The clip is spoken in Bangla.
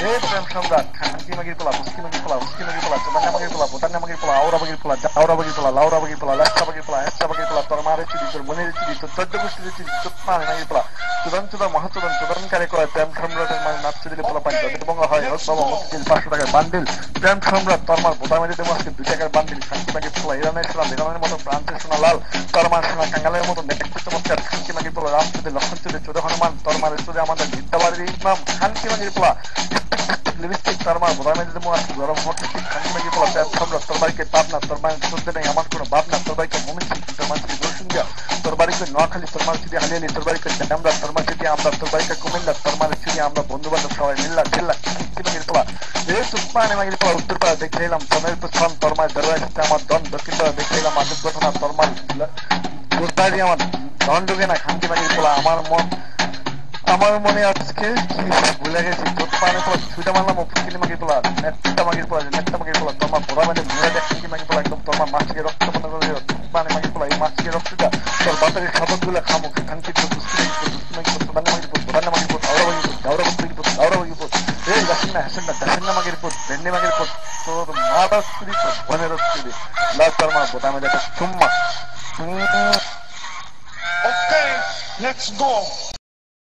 প্রেম সম্রাট খানকি মাগির পোলা হুস্কি মাগির পোলা হুস্কি মাগির পোলা চোদান্না মাগির পোলা বোতান্না মাগির পোলা আউরা মাগির পোলা জাউরা মাগির পোলা লাউরা মাগির পোলা লাস্টা মাগির পোলা হেস্টা মাগির পোলা তোর মারে চিড়ি তোর মনের চিড়ি তোর চোদ্দ গোষ্ঠীর চিড়ি তোর মানে মাগির পোলা চুদান চুদা মহাচুদান চুদান কারে কয় প্রেম সম্রাটের মানে নাচতে দিলে পোলা পাই তাদের বঙ্গ হয় বাবা মুশকিল 500 টাকার বান্ডিল প্রেম সম্রাট তোর মার বোতা মেরে দেবো আজকে 2 টাকার বান্ডিল খানকি মাগির পোলা ইরানের সোনা বেগানের মতো ফ্রান্সের সোনা লাল তোর মার সোনা কাঙ্গালের মতো দেখতে চমৎকার খানকি মাগির পোলা রামচুদে লক্ষণ চুদে চোদে হনুমান তোর মারে চুদে আমাদের বিদ্যাবাড়ির ইমাম খানকি মাগির পোলা লিপস্টিক তোর মার বোতা মেরে দেবো আজকে গরম হচ্ছে খানকি মাগির পোলা প্রেম সম্রাট তোর বাড়িকে পাবনা তোর মায়ের চলতে নেই আমার কোনো ভাবনা তোর বাড়িকে মমিন তোর মার চিঠি রসুঙ্গা তোর বাড়িকে নোয়াখালী তোর মার চিঠি হালিয়ালি তোর বাড়িকে আমরা তোর মার চিঠি আমরা তোর বাড়িকে কুমিল্লা তোর মার চিঠি আমরা বন্ধু বান্ধব সবাই মিল্লা ঝিল্লা খানকি মাগির পোলা এই তুফানে মাগির পোলা উত্তর পাড়া দেখে এলাম তনের পুষ্পন তোর মায়ের দরবার আমার দন দক্ষিণ পাড়া দেখে এলাম আজব ঘটনা তোর মার গোস্তারি আমার দন ঢুকে না খানকি মাগির পোলা আমার মনে আজকে কি ভুলে গেছি তোর পানে পোলা ছুটে মারলাম ফুকিনি মাগির পোলা নেটটা মাগির পোলা তোমার বড় মানে ভুলে দেখ খানকি মাগির পোলা একদম তোমার মাছকে রক্ত মনে করে পানে মাগির পোলা এই মাছকে রক্তটা তোর বাতারের শপথ গুলো খামো খানকি এই গাছিনা হাসেন্না দাসেন্না মাগির পোত ভেন্ডি মাগির পোত তোর মাটা স্ত্রী তোর বোনের স্ত্রী লাস্ট তোর মা বোতামে দেখে চুম্মা Okay, let's go.